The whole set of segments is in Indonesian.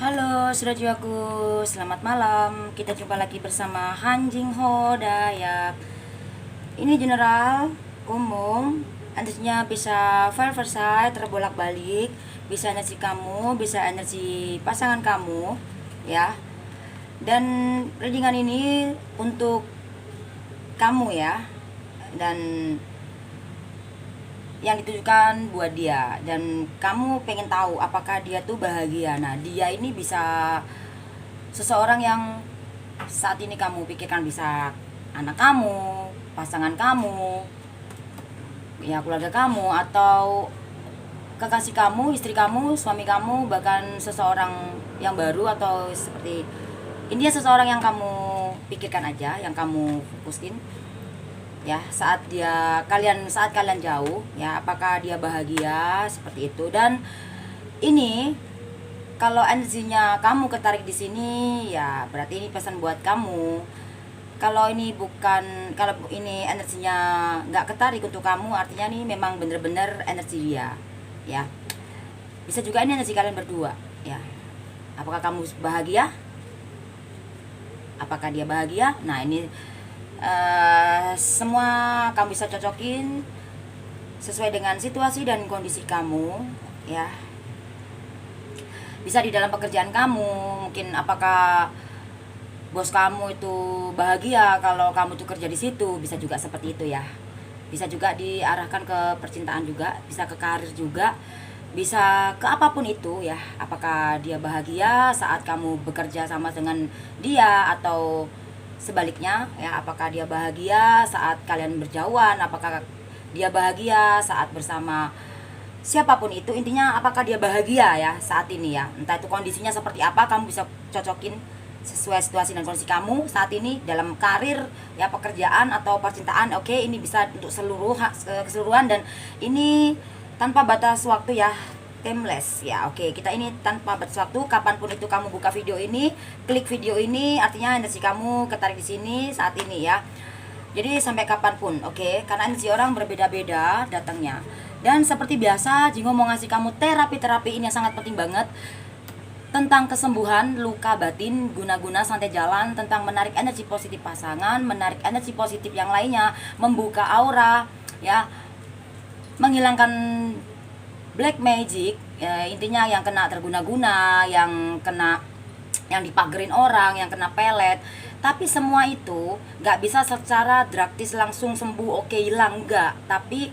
Halo saudaraku, selamat malam. Kita jumpa lagi bersama Hanjing Ho Dayak. Ini general umum, energinya bisa versa terbolak-balik, bisa energi kamu, bisa energi pasangan kamu, ya. Dan readingan ini untuk kamu ya, dan yang ditujukan buat dia, dan kamu pengen tahu apakah dia tuh bahagia. Nah, dia ini bisa seseorang yang saat ini kamu pikirkan, bisa anak kamu, pasangan kamu, ya keluarga kamu, atau kekasih kamu, istri kamu, suami kamu, bahkan seseorang yang baru, atau seperti ini seseorang yang kamu pikirkan aja, yang kamu fokusin ya saat kalian jauh ya, apakah dia bahagia seperti itu. Dan ini kalau energinya kamu ketarik di sini ya berarti ini pesan buat kamu. Kalau ini energinya nggak ketarik untuk kamu, artinya nih memang bener-bener energi dia ya. Bisa juga ini energi kalian berdua ya. Apakah kamu bahagia, apakah dia bahagia? Nah, ini semua kamu bisa cocokin sesuai dengan situasi dan kondisi kamu ya. Bisa di dalam pekerjaan kamu, mungkin apakah bos kamu itu bahagia kalau kamu tuh kerja di situ, bisa juga seperti itu ya. Bisa juga diarahkan ke percintaan juga, bisa ke karir juga, bisa ke apapun itu ya. Apakah dia bahagia saat kamu bekerja sama dengan dia, atau sebaliknya ya, apakah dia bahagia saat kalian berjauhan, apakah dia bahagia saat bersama siapapun itu. Intinya apakah dia bahagia ya saat ini ya, entah itu kondisinya seperti apa, kamu bisa cocokin sesuai situasi dan kondisi kamu saat ini dalam karir ya, pekerjaan atau percintaan. Oke, ini bisa untuk keseluruhan, dan ini tanpa batas waktu ya, timeless ya. Oke, kita ini tanpa batas waktu, kapanpun itu kamu buka video ini, klik video ini, artinya energi kamu ketarik di sini saat ini ya. Jadi sampai kapanpun, oke, karena energi orang berbeda-beda datangnya. Dan seperti biasa, Jingo mau ngasih kamu terapi ini yang sangat penting banget, tentang kesembuhan luka batin, guna-guna santai jalan, tentang menarik energi positif pasangan, menarik energi positif yang lainnya, membuka aura ya, menghilangkan black magic ya, intinya yang kena terguna-guna, yang dipagerin orang, yang kena pelet. Tapi semua itu nggak bisa secara drastis langsung sembuh, oke hilang, nggak. Tapi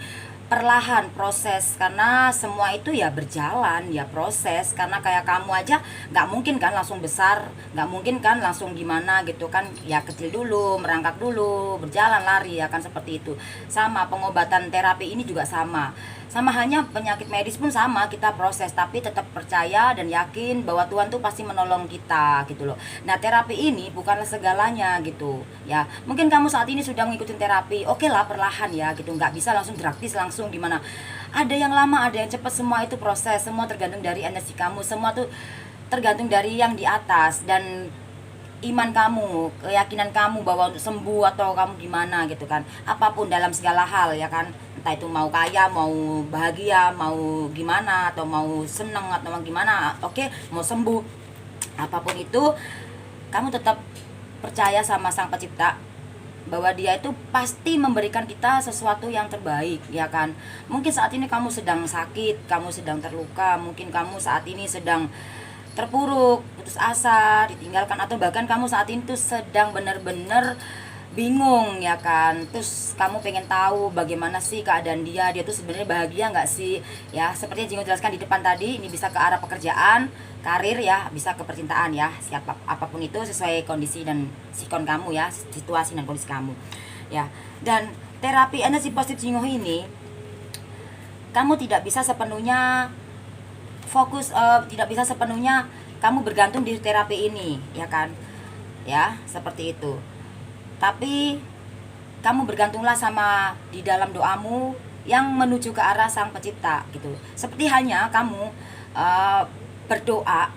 perlahan proses, karena semua itu ya berjalan ya, proses. Karena kayak kamu aja nggak mungkin kan langsung besar, nggak mungkin kan langsung gimana gitu kan ya, kecil dulu, merangkak dulu, berjalan, lari ya kan, seperti itu. Sama pengobatan terapi ini juga sama halnya penyakit medis pun sama, kita proses tapi tetap percaya dan yakin bahwa Tuhan tuh pasti menolong kita gitu loh. Nah, terapi ini bukanlah segalanya gitu ya. Mungkin kamu saat ini sudah mengikuti terapi, oke lah, perlahan ya gitu, nggak bisa langsung drastis langsung gimana. Ada yang lama, ada yang cepat, semua itu proses, semua tergantung dari energi kamu, semua tuh tergantung dari yang di atas, dan iman kamu, keyakinan kamu bahwa untuk sembuh atau kamu gimana gitu kan. Apapun dalam segala hal ya kan, entah itu mau kaya, mau bahagia, mau gimana, atau mau seneng, atau mau gimana, oke, mau sembuh, apapun itu, kamu tetap percaya sama Sang Pencipta bahwa dia itu pasti memberikan kita sesuatu yang terbaik ya kan. Mungkin saat ini kamu sedang sakit, kamu sedang terluka, mungkin kamu saat ini sedang terpuruk, putus asa, ditinggalkan, atau bahkan kamu saat ini tuh sedang bener-bener bingung ya kan. Terus kamu pengen tahu bagaimana sih keadaan dia tuh sebenarnya bahagia nggak sih ya. Seperti yang Jingo jelaskan di depan tadi, ini bisa ke arah pekerjaan, karir ya, bisa ke percintaan ya, siapa apapun itu sesuai kondisi dan sikon kamu ya, situasi dan kondisi kamu ya. Dan terapi energi positif Jingo ini, kamu tidak bisa sepenuhnya fokus, tidak bisa sepenuhnya kamu bergantung di terapi ini ya kan ya, seperti itu. Tapi kamu bergantunglah sama di dalam doamu yang menuju ke arah Sang Pencipta gitu. Seperti halnya kamu berdoa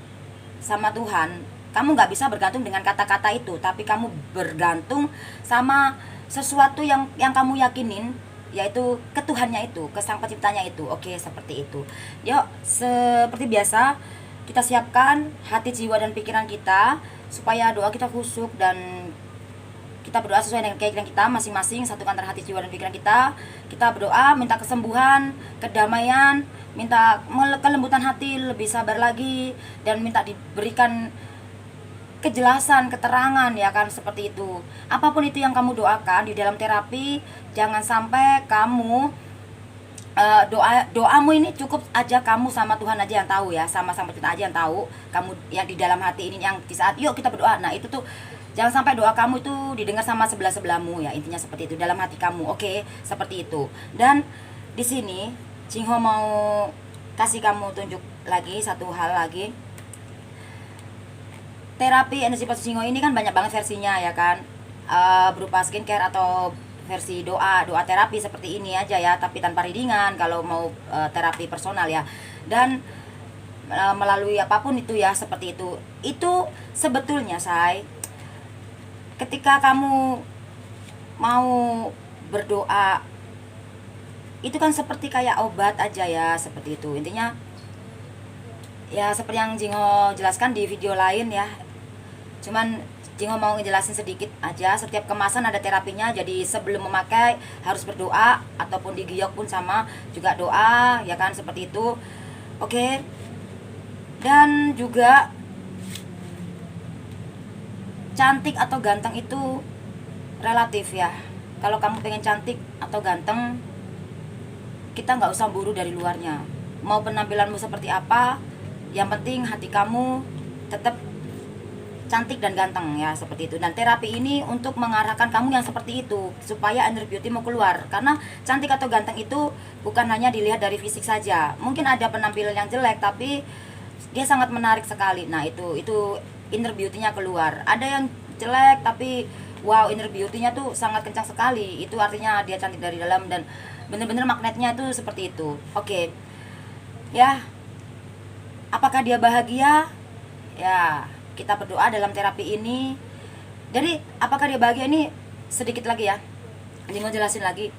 sama Tuhan, kamu nggak bisa bergantung dengan kata-kata itu, tapi kamu bergantung sama sesuatu yang kamu yakinin, yaitu ke Tuhannya itu, ke Sang Penciptanya itu. Oke, seperti itu. Yuk, seperti biasa, kita siapkan hati, jiwa, dan pikiran kita supaya doa kita khusyuk dan kita berdoa sesuai dengan keinginan kita masing-masing. Satukan antara hati, jiwa, dan pikiran kita. Kita berdoa minta kesembuhan, kedamaian, minta kelembutan hati, lebih sabar lagi, dan minta diberikan kejelasan, keterangan, ya kan, seperti itu. Apapun itu yang kamu doakan di dalam terapi, jangan sampai kamu doamu ini cukup aja kamu sama Tuhan aja yang tahu ya, sama pencipta aja yang tahu kamu yang di dalam hati ini, yang di saat yuk kita berdoa. Nah itu tuh jangan sampai doa kamu itu didengar sama sebelahmu ya, intinya seperti itu dalam hati kamu. Oke, seperti itu. Dan di sini Jingho mau kasih kamu tunjuk lagi satu hal lagi. Terapi energi positif Jingho ini kan banyak banget versinya ya kan, berupa skincare atau versi doa terapi seperti ini aja ya, tapi tanpa readingan kalau mau terapi personal ya. Dan melalui apapun itu ya, seperti itu sebetulnya ketika kamu mau berdoa itu kan seperti kayak obat aja ya, seperti itu intinya ya, seperti yang Jingho jelaskan di video lain ya. Cuman Jingho mau ngejelasin sedikit aja, setiap kemasan ada terapinya. Jadi sebelum memakai harus berdoa, ataupun digiok pun sama juga doa ya kan, seperti itu. Oke. Dan juga cantik atau ganteng itu relatif ya. Kalau kamu pengen cantik atau ganteng, kita nggak usah buru dari luarnya. Mau penampilanmu seperti apa, yang penting hati kamu tetap cantik dan ganteng ya, seperti itu. Dan terapi ini untuk mengarahkan kamu yang seperti itu supaya inner beauty mau keluar. Karena cantik atau ganteng itu bukan hanya dilihat dari fisik saja. Mungkin ada penampilan yang jelek tapi dia sangat menarik sekali. Nah itu inner beauty-nya keluar. Ada yang jelek tapi wow, inner beauty-nya tuh sangat kencang sekali. Itu artinya dia cantik dari dalam dan bener-bener magnetnya tuh seperti itu. Oke. Ya. Apakah dia bahagia? Ya, kita berdoa dalam terapi ini. Jadi apakah dia bahagia ini sedikit lagi ya, ini mau jelasin lagi.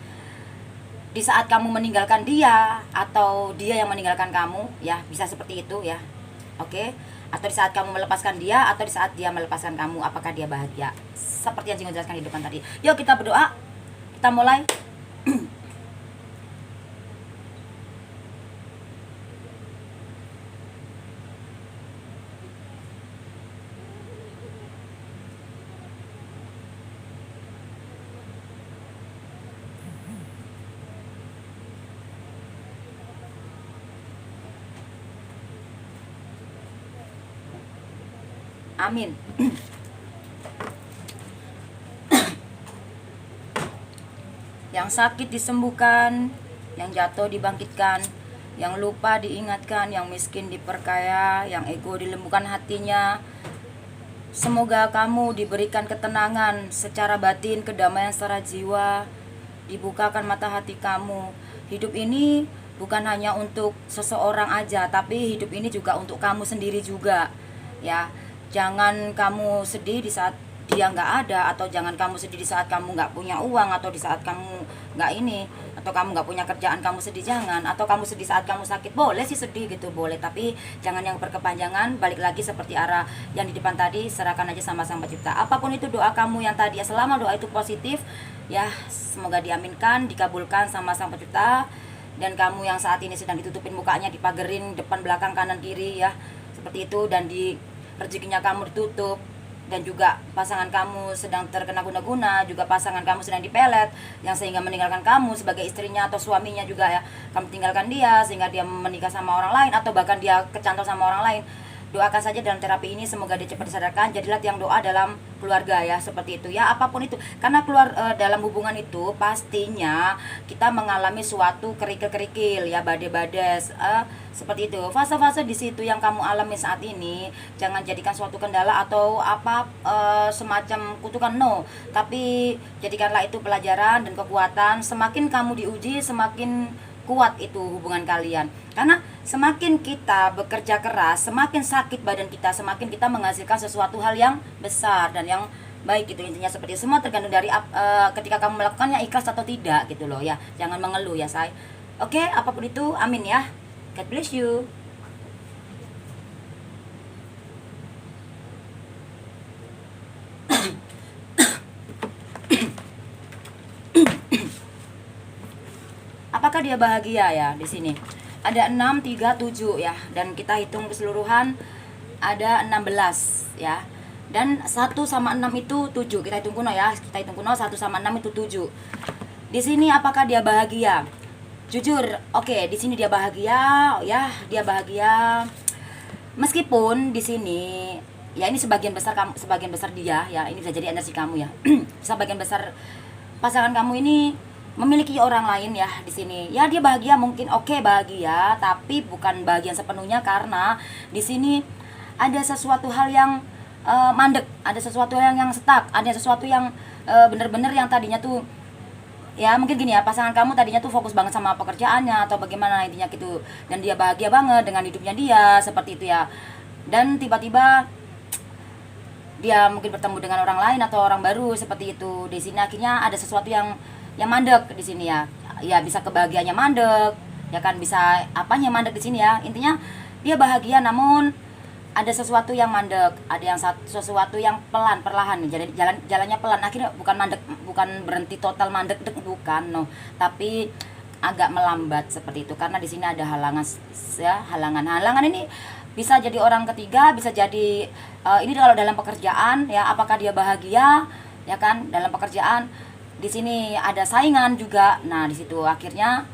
Di saat kamu meninggalkan dia atau dia yang meninggalkan kamu ya, bisa seperti itu ya. Oke. Atau di saat kamu melepaskan dia atau di saat dia melepaskan kamu, apakah dia bahagia? Seperti yang Jingho jelaskan di depan tadi. Yuk kita berdoa. Kita mulai. Amin. Yang sakit disembuhkan, yang jatuh dibangkitkan, yang lupa diingatkan, yang miskin diperkaya, yang ego dilembutkan hatinya. Semoga kamu diberikan ketenangan secara batin, kedamaian secara jiwa, dibukakan mata hati kamu. Hidup ini bukan hanya untuk seseorang aja, tapi hidup ini juga untuk kamu sendiri juga ya. Jangan kamu sedih di saat dia nggak ada, atau jangan kamu sedih di saat kamu nggak punya uang, atau di saat kamu nggak ini, atau kamu nggak punya kerjaan kamu sedih, jangan. Atau kamu sedih saat kamu sakit, boleh sih sedih gitu, boleh, tapi jangan yang berkepanjangan. Balik lagi seperti arah yang di depan tadi, serahkan aja sama Sang Pencipta. Apapun itu doa kamu yang tadi ya, selama doa itu positif ya, semoga diaminkan, dikabulkan sama Sang Pencipta. Dan kamu yang saat ini sedang ditutupin mukanya, dipagerin depan belakang kanan kiri ya, seperti itu, dan di rezekinya kamu ditutup, dan juga pasangan kamu sedang terkena guna-guna, juga pasangan kamu sedang dipelet, yang sehingga meninggalkan kamu sebagai istrinya atau suaminya juga ya, kamu tinggalkan dia sehingga dia menikah sama orang lain, atau bahkan dia kecantol sama orang lain. Doakan saja dalam terapi ini, semoga dia cepat disadarkan. Jadilah tiang doa dalam keluarga ya, seperti itu ya, apapun itu. Karena dalam hubungan itu pastinya kita mengalami suatu kerikil-kerikil ya, badai-badai seperti itu. Fase-fase di situ yang kamu alami saat ini, jangan jadikan suatu kendala atau semacam kutukan, no. Tapi jadikanlah itu pelajaran dan kekuatan. Semakin kamu diuji, semakin kuat itu hubungan kalian. Karena semakin kita bekerja keras, semakin sakit badan kita, semakin kita menghasilkan sesuatu hal yang besar dan yang baik gitu. Intinya seperti itu. Semua tergantung dari ketika kamu melakukannya ikhlas atau tidak gitu loh ya. Jangan mengeluh ya, say. Oke, apapun itu, amin ya. God bless you. apakah dia bahagia ya di sini? Ada 6, 3, 7 ya. Dan kita hitung keseluruhan ada 16 ya. Dan 1 sama 6 itu 7. Kita hitung kuno ya. Kita hitung kuno 1 sama 6 itu 7. Di sini apakah dia bahagia? Jujur, oke, di sini dia bahagia ya, dia bahagia. Meskipun di sini ya ini sebagian besar kamu, sebagian besar dia ya, ini bisa jadi energi kamu ya. Sebagian besar pasangan kamu ini memiliki orang lain ya di sini. Ya dia bahagia mungkin, oke, bahagia, tapi bukan bahagia sepenuhnya karena di sini ada sesuatu hal yang mandek, ada sesuatu yang stuck, ada sesuatu yang bener-bener yang tadinya tuh ya mungkin gini ya, pasangan kamu tadinya tuh fokus banget sama pekerjaannya atau bagaimana intinya gitu, dan dia bahagia banget dengan hidupnya dia seperti itu ya. Dan tiba-tiba dia mungkin bertemu dengan orang lain atau orang baru seperti itu. Di sini akhirnya ada sesuatu yang mandek di sini ya. Ya bisa kebahagiaannya mandek, ya kan, bisa apanya mandek di sini ya. Intinya dia bahagia namun ada sesuatu yang mandek, ada yang sesuatu yang perlahan nih. Jadi jalannya pelan. Akhirnya bukan mandek, bukan berhenti total mandek, bukan, no. Tapi agak melambat seperti itu karena di sini ada halangan ya, halangan ini bisa jadi orang ketiga, bisa jadi ini kalau dalam pekerjaan ya, apakah dia bahagia ya kan dalam pekerjaan. Di sini ada saingan juga. Nah, di situ akhirnya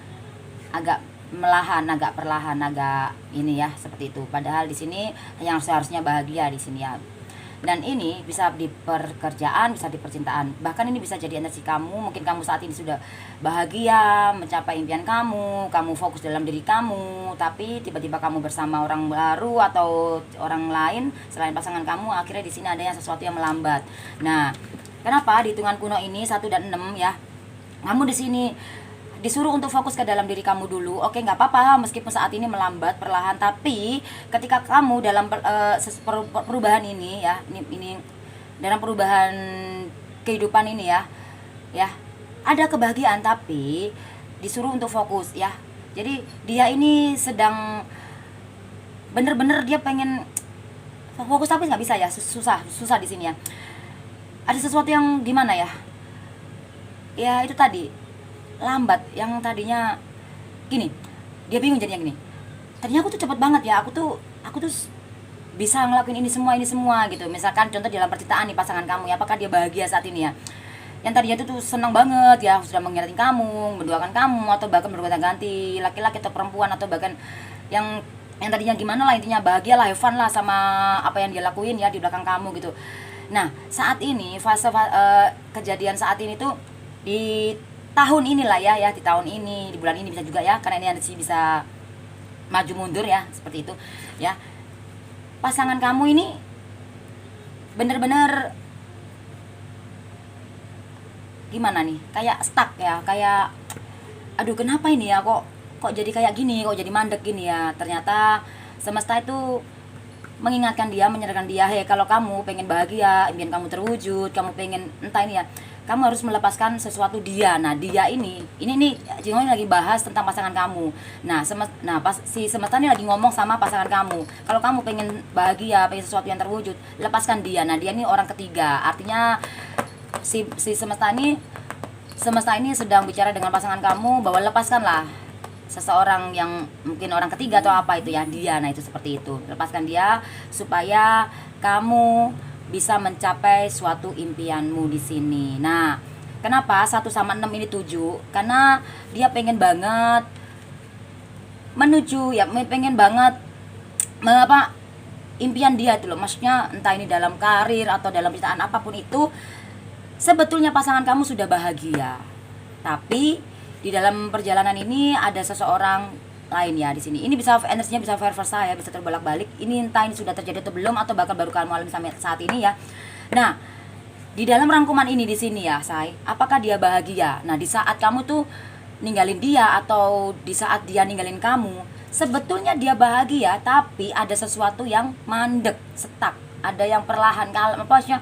agak agak perlahan, agak ini ya, seperti itu. Padahal di sini yang seharusnya bahagia di sini ya. Dan ini bisa di pekerjaan, bisa di percintaan. Bahkan ini bisa jadi energi kamu. Mungkin kamu saat ini sudah bahagia, mencapai impian kamu fokus dalam diri kamu, tapi tiba-tiba kamu bersama orang baru atau orang lain selain pasangan kamu, akhirnya di sini ada yang sesuatu yang melambat. Nah, kenapa di hitungan kuno ini 1 dan 6 ya? Kamu di sini disuruh untuk fokus ke dalam diri kamu dulu. Oke, nggak apa-apa meskipun saat ini melambat perlahan, tapi ketika kamu dalam perubahan ini ya, ini dalam perubahan kehidupan ini ya, ada kebahagiaan tapi disuruh untuk fokus ya. Jadi dia ini sedang bener-bener dia pengen fokus tapi nggak bisa ya, susah di sini ya. Ada sesuatu yang gimana ya? Ya itu tadi lambat, yang tadinya gini, dia bingung jadinya gini. Tadinya aku tuh cepet banget ya, aku tuh bisa ngelakuin ini semua gitu. Misalkan contoh dalam percintaan nih pasangan kamu ya, apakah dia bahagia saat ini ya? Yang tadinya tuh senang banget ya, sudah mengingatin kamu, mendoakan kamu, atau bahkan bergonta-ganti laki-laki atau perempuan, atau bahkan yang tadinya gimana lah, intinya bahagia lah, have fun lah sama apa yang dia lakuin ya di belakang kamu gitu. Nah, saat ini fase kejadian saat ini tuh di tahun inilah ya, di tahun ini, di bulan ini bisa juga ya, karena ini energi bisa maju mundur ya, seperti itu ya. Pasangan kamu ini bener-bener gimana nih, kayak stuck ya, kayak aduh kenapa ini ya, kok jadi kayak gini, kok jadi mandek gini ya. Ternyata semesta itu mengingatkan dia, menyadarkan dia, hei, kalau kamu pengen bahagia, impian kamu terwujud, kamu pengen entah ini ya, kamu harus melepaskan sesuatu dia. Nah, dia ini Jingo lagi bahas tentang pasangan kamu. Nah, si semesta ini lagi ngomong sama pasangan kamu. Kalau kamu pengen bahagia, pengen sesuatu yang terwujud, lepaskan dia. Nah, dia ini orang ketiga. Artinya si semesta ini sedang bicara dengan pasangan kamu bahwa lepaskanlah seseorang yang mungkin orang ketiga atau apa itu ya, dia. Nah, itu seperti itu. Lepaskan dia supaya kamu bisa mencapai suatu impianmu di sini. Nah, kenapa 1 sama 6 ini 7? Karena dia pengen banget menuju ya, pengen banget impian dia itu loh. Maksudnya entah ini dalam karir atau dalam percintaan apapun itu, sebetulnya pasangan kamu sudah bahagia. Tapi di dalam perjalanan ini ada seseorang lain ya di sini. Ini bisa energinya bisa versa ya, bisa terbolak-balik. Ini entah ini sudah terjadi atau belum, atau bahkan baru kamu alami sampai saat ini ya. Nah, di dalam rangkuman ini di sini ya, say, apakah dia bahagia? Nah, di saat kamu tuh ninggalin dia atau di saat dia ninggalin kamu, sebetulnya dia bahagia, tapi ada sesuatu yang mandek, stuck, ada yang perlahan. Kalau maksudnya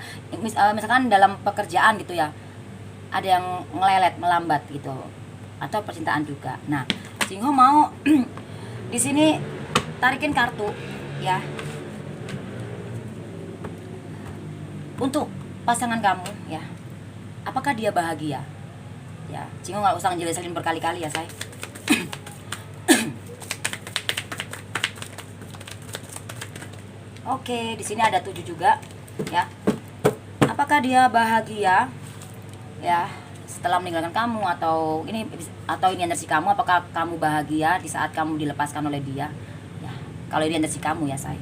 misalkan dalam pekerjaan gitu ya, ada yang ngelelet, melambat gitu, atau percintaan juga. Nah, Jingo mau di sini tarikin kartu ya untuk pasangan kamu ya. Apakah dia bahagia? Ya, Jingo nggak usah ngejelasin berkali-kali ya, say. Oke, di sini ada 7 juga ya. Apakah dia bahagia ya setelah meninggalkan kamu, atau ini energi kamu? Apakah kamu bahagia di saat kamu dilepaskan oleh dia? Ya, kalau ini energi kamu ya, say.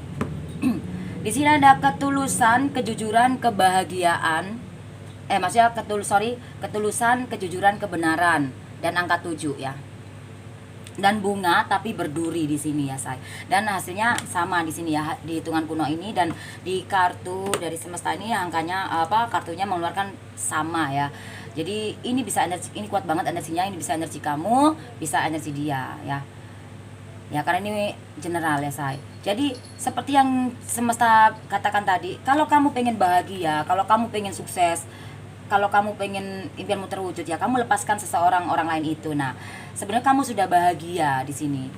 Di sini ada ketulusan, kejujuran, kebahagiaan. Maksudnya ketulusan, kejujuran, kebenaran, dan angka 7 ya. Dan bunga tapi berduri di sini ya, say. Dan hasilnya sama di sini ya, di hitungan kuno ini, dan di kartu dari semesta ini angkanya kartunya mengeluarkan sama ya. Jadi ini bisa energi, ini kuat banget energinya, ini bisa energi kamu, bisa energi dia ya. Ya, karena ini general ya, say. Jadi seperti yang semesta katakan tadi, kalau kamu pengen bahagia, kalau kamu pengen sukses, kalau kamu pengen impianmu terwujud, ya kamu lepaskan seseorang, orang lain itu. Nah, sebenarnya kamu sudah bahagia di sini.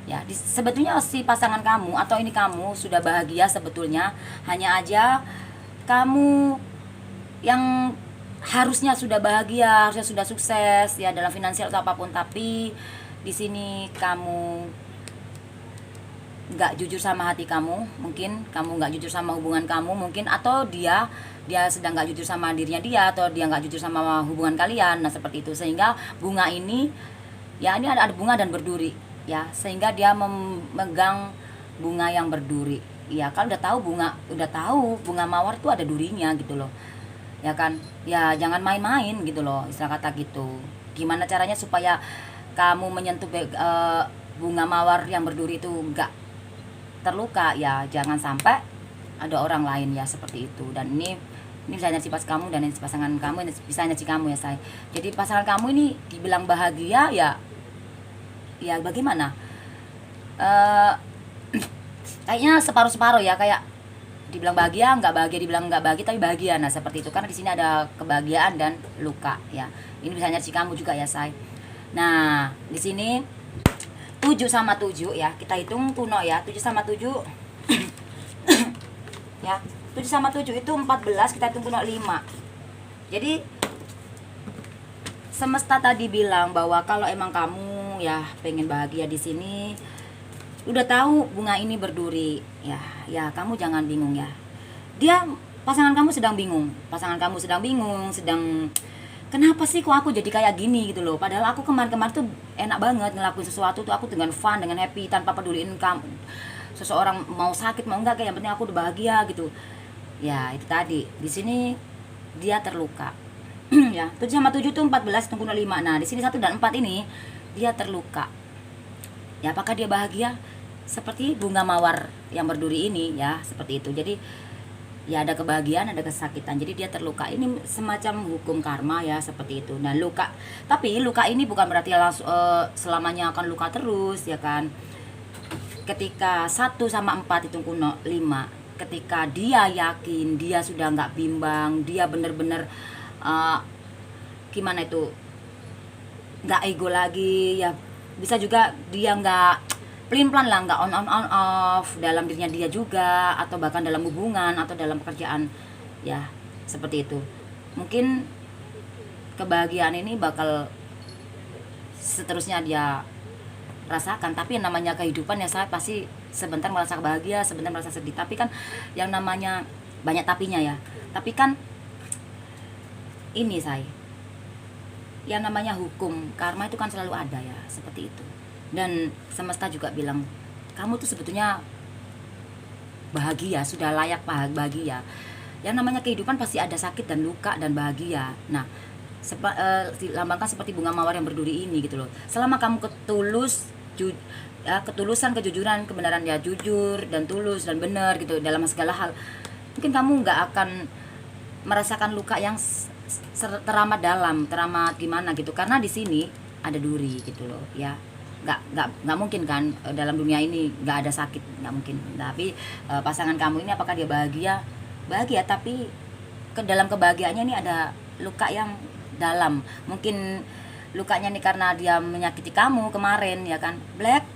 Ya, sebetulnya si pasangan kamu atau ini kamu sudah bahagia sebetulnya, hanya aja kamu yang harusnya sudah bahagia, harusnya sudah sukses ya dalam finansial atau apapun, tapi di sini kamu nggak jujur sama hati kamu, mungkin kamu nggak jujur sama hubungan kamu, mungkin, atau dia sedang nggak jujur sama dirinya dia, atau dia nggak jujur sama hubungan kalian. Nah, seperti itu, sehingga bunga ini ya, ini ada bunga dan berduri ya, sehingga dia memegang bunga yang berduri ya. Kalau udah tahu bunga mawar itu ada durinya gitu loh ya kan. Ya jangan main-main gitu loh, istilah kata gitu. Gimana caranya supaya kamu menyentuh bunga mawar yang berduri itu nggak terluka ya, jangan sampai ada orang lain ya, seperti itu. Dan ini bisa energi pas kamu, dan energi pasangan kamu, bisa energi kamu ya, say. Jadi pasangan kamu ini dibilang bahagia ya bagaimana, kayaknya separuh-separuh ya, kayak dibilang bahagia nggak bahagia, dibilang nggak bahagia tapi bahagia. Nah, seperti itu, karena di sini ada kebahagiaan dan luka ya. Ini bisa energi kamu juga ya, say. Nah, di sini 7 sama 7 ya, kita hitung kuno ya. 7 sama 7 ya, 7 sama 7 itu 14, kita hitung kuno 5. Jadi semesta tadi bilang bahwa kalau emang kamu ya pengen bahagia di sini, udah tahu bunga ini berduri ya kamu jangan bingung ya. Pasangan kamu sedang bingung, sedang kenapa sih kok aku jadi kayak gini gitu loh. Padahal aku kemarin tuh enak banget ngelakuin sesuatu tuh, aku dengan fun, dengan happy, tanpa peduliin kamu, seseorang mau sakit mau enggak, kayak yang penting aku udah bahagia gitu. Ya itu tadi, di sini dia terluka. Ya, 7 sama 7 tuh 14, tunggu 5. Nah, di sini 1 dan 4 ini dia terluka. Ya, apakah dia bahagia? Seperti bunga mawar yang berduri ini ya, seperti itu. Jadi ya ada kebahagiaan, ada kesakitan. Jadi dia terluka. Ini semacam hukum karma ya, seperti itu. Nah, tapi luka ini bukan berarti langsung selamanya akan luka terus ya kan. Ketika 1 sama 4 itu kuno 5, ketika dia yakin, dia sudah nggak bimbang, dia bener-bener gimana itu, nggak ego lagi ya, bisa juga dia nggak pelin-pelan lah, nggak on off dalam dirinya dia juga, atau bahkan dalam hubungan atau dalam pekerjaan ya, seperti itu. Mungkin kebahagiaan ini bakal seterusnya dia rasakan. Tapi yang namanya kehidupan ya, saya pasti sebentar merasa bahagia, sebentar merasa sedih. Tapi kan yang namanya banyak tapinya ya. Tapi kan ini, saya, yang namanya hukum karma itu kan selalu ada ya, seperti itu. Dan semesta juga bilang kamu tuh sebetulnya bahagia, sudah layak bahagia. Yang namanya kehidupan pasti ada sakit dan luka dan bahagia. Nah, dilambangkan seperti bunga mawar yang berduri ini gitu loh. Selama kamu ketulusan, kejujuran, kebenaran ya, jujur dan tulus dan benar gitu dalam segala hal, mungkin kamu nggak akan merasakan luka yang teramat dalam, teramat gimana gitu, karena di sini ada duri gitu loh ya. Nggak mungkin kan dalam dunia ini nggak ada sakit, nggak mungkin. Tapi pasangan kamu ini apakah dia bahagia, tapi dalam kebahagiaannya ini ada luka yang dalam. Mungkin lukanya nih karena dia menyakiti kamu kemarin ya kan, Black.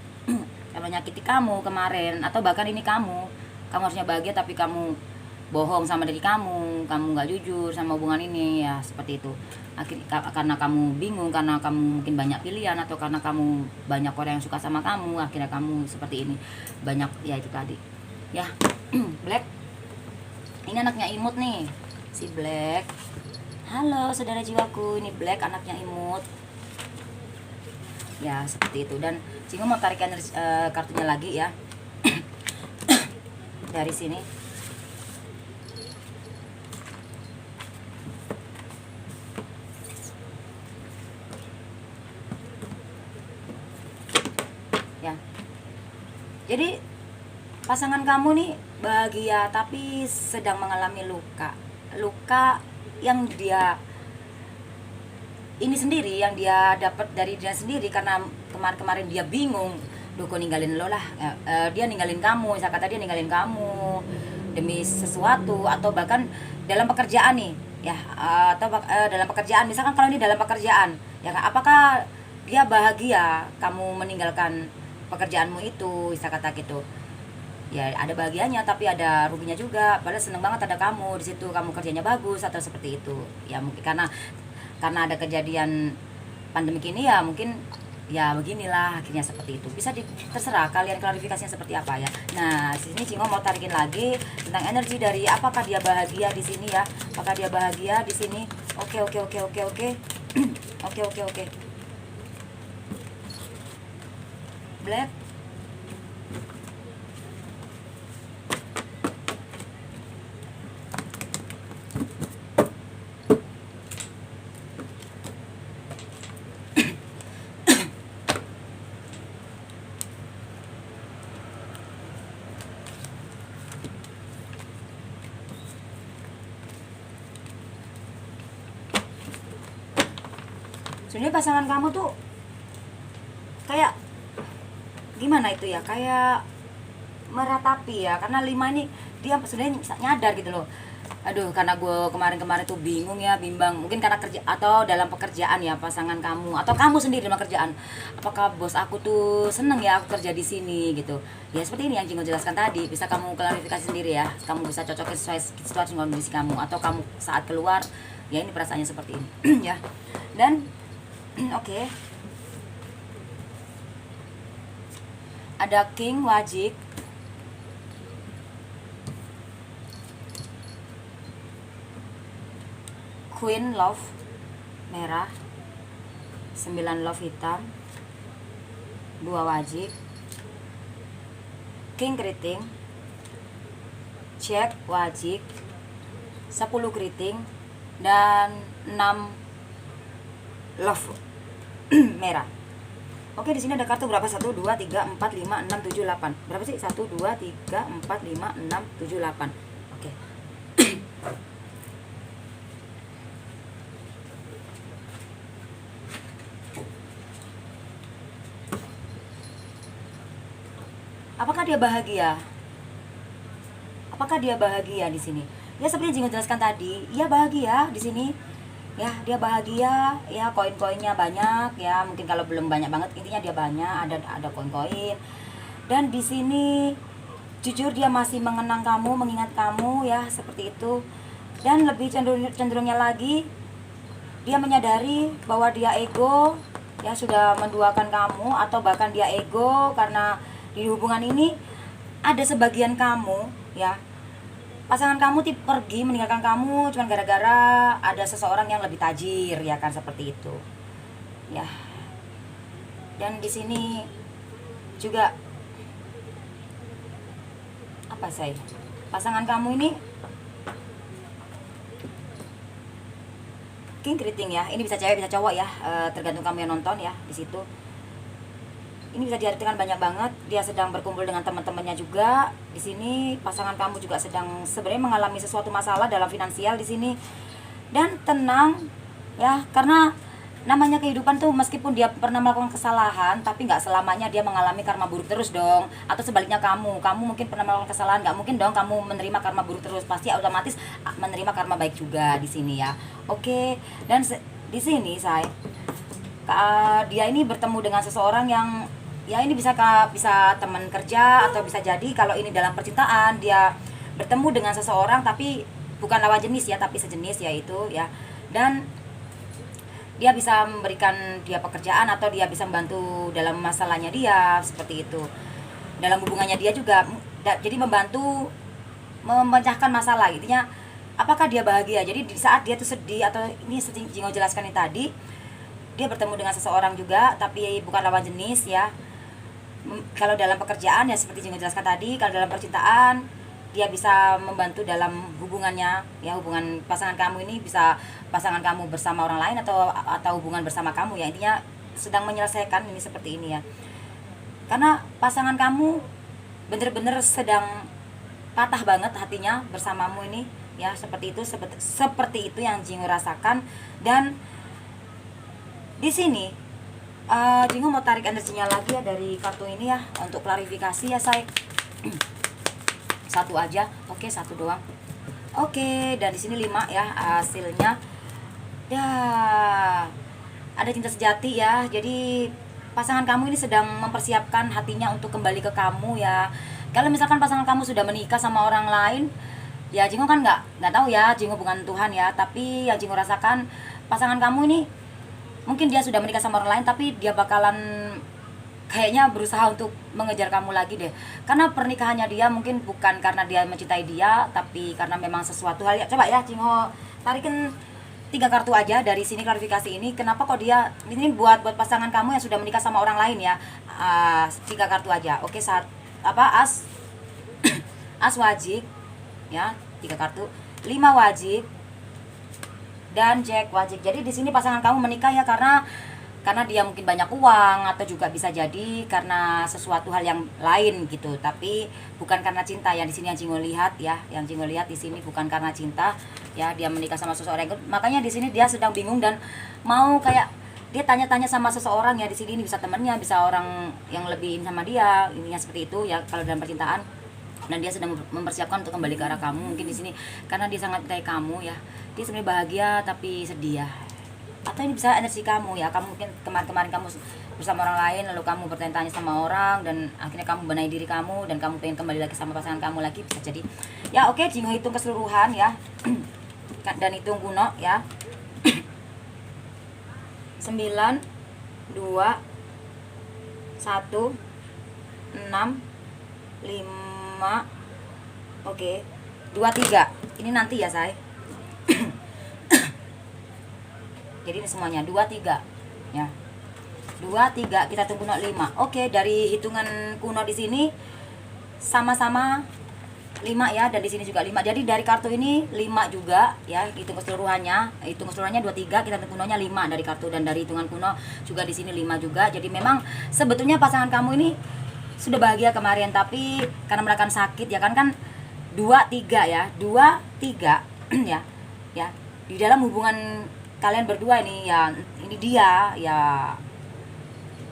Kalau menyakiti kamu kemarin, atau bahkan ini kamu harusnya bahagia tapi kamu bohong sama diri kamu nggak jujur sama hubungan ini ya, seperti itu. Karena kamu bingung, karena kamu mungkin banyak pilihan, atau karena kamu banyak orang yang suka sama kamu, akhirnya kamu seperti ini. Banyak ya, itu tadi. ya. Black ini anaknya imut nih, si Black. Halo saudara jiwaku, ini Black anaknya imut ya, seperti itu. Dan Jingo mau tarik kartunya lagi ya. Dari sini ya. Jadi pasangan kamu nih bahagia tapi sedang mengalami luka yang dia ini sendiri, yang dia dapat dari dia sendiri, karena kemarin dia bingung, duh kok ninggalin lo lah, dia ninggalin kamu, saya kata dia ninggalin kamu demi sesuatu, atau bahkan dalam pekerjaan nih ya, atau dalam pekerjaan, misalkan kalau ini dalam pekerjaan ya, apakah dia bahagia kamu meninggalkan pekerjaanmu itu, saya kata gitu ya. Ada bahagianya tapi ada ruginya juga, padahal seneng banget ada kamu di situ, kamu kerjanya bagus atau seperti itu ya. Mungkin karena ada kejadian pandemi ini ya, mungkin ya beginilah akhirnya seperti itu. Bisa terserah kalian klarifikasinya seperti apa ya. Nah sini Jingo mau tarikin lagi tentang energi dari apakah dia bahagia di sini ya, apakah dia bahagia di sini. Oke. Oke. Black. Sebenarnya pasangan kamu tuh kayak gimana itu ya, kayak meratapi ya, karena 5 ini dia sebenarnya nyadar gitu loh. Aduh, karena gue kemarin tuh bingung ya, bimbang, mungkin karena kerja atau dalam pekerjaan ya, pasangan kamu atau kamu sendiri dalam kerjaan, apakah bos aku tuh seneng ya aku kerja di sini gitu ya. Seperti ini yang Jingo jelaskan tadi, bisa kamu klarifikasi sendiri ya, kamu bisa cocokin sesuai situasi kondisi kamu, atau kamu saat keluar ya ini perasaannya seperti ini. Ya. Dan oke. Ada King Wajik, Queen Love merah, 9 Love hitam, 2 Wajik, King Keriting, Jack Wajik, 10 Keriting, dan 6 Love merah. Oke, di sini ada kartu berapa? 1 2 3 4 5 6 7 8. Berapa sih? 1 2 3 4 5 6 7 8. Oke. Apakah dia bahagia? Apakah dia bahagia di sini? Ya seperti Jingo jelaskan tadi, ia bahagia di sini. Ya, dia bahagia, ya koin-koinnya banyak ya. Mungkin kalau belum banyak banget, intinya dia banyak, ada koin-koin. Dan di sini jujur dia masih mengenang kamu, mengingat kamu ya, seperti itu. Dan lebih cenderungnya lagi, dia menyadari bahwa dia ego ya, sudah menduakan kamu, atau bahkan dia ego karena di hubungan ini ada sebagian kamu ya, pasangan kamu pergi meninggalkan kamu cuman gara-gara ada seseorang yang lebih tajir ya kan, seperti itu ya. Dan di sini juga apa saya, pasangan kamu ini King Keriting ya, ini bisa cewek bisa cowok ya, tergantung kamu yang nonton ya. Di situ ini bisa diartikan banyak banget, dia sedang berkumpul dengan teman-temannya juga. Di sini pasangan kamu juga sedang sebenarnya mengalami sesuatu masalah dalam finansial di sini. Dan tenang ya, karena namanya kehidupan tuh meskipun dia pernah melakukan kesalahan, tapi nggak selamanya dia mengalami karma buruk terus dong. Atau sebaliknya kamu mungkin pernah melakukan kesalahan, nggak mungkin dong kamu menerima karma buruk terus, pasti otomatis menerima karma baik juga di sini ya. Oke. Dan di sini dia ini bertemu dengan seseorang yang ya ini bisa teman kerja, atau bisa jadi kalau ini dalam percintaan dia bertemu dengan seseorang tapi bukan lawan jenis ya, tapi sejenis yaitu ya. Dan dia bisa memberikan dia pekerjaan, atau dia bisa membantu dalam masalahnya dia, seperti itu. Dalam hubungannya dia juga jadi membantu memecahkan masalah. Intinya apakah dia bahagia. Jadi di saat dia tuh sedih, atau ini Jingo jelaskan ini tadi, dia bertemu dengan seseorang juga tapi bukan lawan jenis ya. Kalau dalam pekerjaan ya seperti Jingo jelaskan tadi, kalau dalam percintaan dia bisa membantu dalam hubungannya ya, hubungan pasangan kamu ini, bisa pasangan kamu bersama orang lain atau hubungan bersama kamu ya, intinya sedang menyelesaikan ini seperti ini ya. Karena pasangan kamu bener-bener sedang patah banget hatinya bersamamu ini ya, seperti itu yang Jingo rasakan. Dan di sini Jingo mau tarik energinya lagi ya dari kartu ini ya, untuk klarifikasi ya say. Satu aja, oke, satu doang. Oke, dan di sini 5 ya hasilnya. Ya, ada cinta sejati ya. Jadi pasangan kamu ini sedang mempersiapkan hatinya untuk kembali ke kamu ya. Kalau misalkan pasangan kamu sudah menikah sama orang lain, ya Jingo kan nggak tahu ya, Jingo bukan Tuhan ya. Tapi yang Jingo rasakan, pasangan kamu ini mungkin dia sudah menikah sama orang lain, tapi dia bakalan kayaknya berusaha untuk mengejar kamu lagi deh. Karena pernikahannya dia mungkin bukan karena dia mencintai dia, tapi karena memang sesuatu hal ya. Coba ya Jingo tarikin 3 kartu aja dari sini klarifikasi ini. Kenapa kok dia ini buat pasangan kamu yang sudah menikah sama orang lain ya. 3 kartu aja. Oke, as as wajib ya, 3 kartu, 5 wajib, dan Jack wajib. Jadi di sini pasangan kamu menikah ya karena dia mungkin banyak uang, atau juga bisa jadi karena sesuatu hal yang lain gitu, tapi bukan karena cinta. Yang di sini yang Jingo lihat ya, yang Jingo lihat di sini bukan karena cinta ya, dia menikah sama seseorang. Makanya di sini dia sedang bingung dan mau kayak dia tanya-tanya sama seseorang ya. Di sini ini bisa temannya, bisa orang yang lebih sama dia, intinya seperti itu ya kalau dalam percintaan. Dan dia sedang mempersiapkan untuk kembali ke arah kamu mungkin di sini karena dia sangat mencintai kamu ya. Dia sebenarnya bahagia tapi sedih ya. Atau ini bisa energi kamu ya, kamu mungkin kemarin kamu bersama orang lain, lalu kamu bertanya-tanya sama orang, dan akhirnya kamu benahi diri kamu dan kamu pengen kembali lagi sama pasangan kamu lagi, bisa jadi ya. Oke, Jingo hitung keseluruhan ya dan hitung kuno ya. 9 2 1 6 5. Oke, 2 3 ini nanti ya say. Jadi ini semuanya 2 3 ya. 2 3 kita tunggu 5. Oke, dari hitungan kuno di sini sama-sama 5 ya, dan di sini juga 5. Jadi dari kartu ini 5 juga ya, hitung keseluruhannya. Hitung keseluruhannya 2 3, kita tunggu kunonya 5 dari kartu, dan dari hitungan kuno juga di sini 5 juga. Jadi memang sebetulnya pasangan kamu ini sudah bahagia kemarin, tapi karena merasakan sakit ya kan 2 3 ya. 2 3 ya. Ya. Di dalam hubungan kalian berdua ini ya, ini dia ya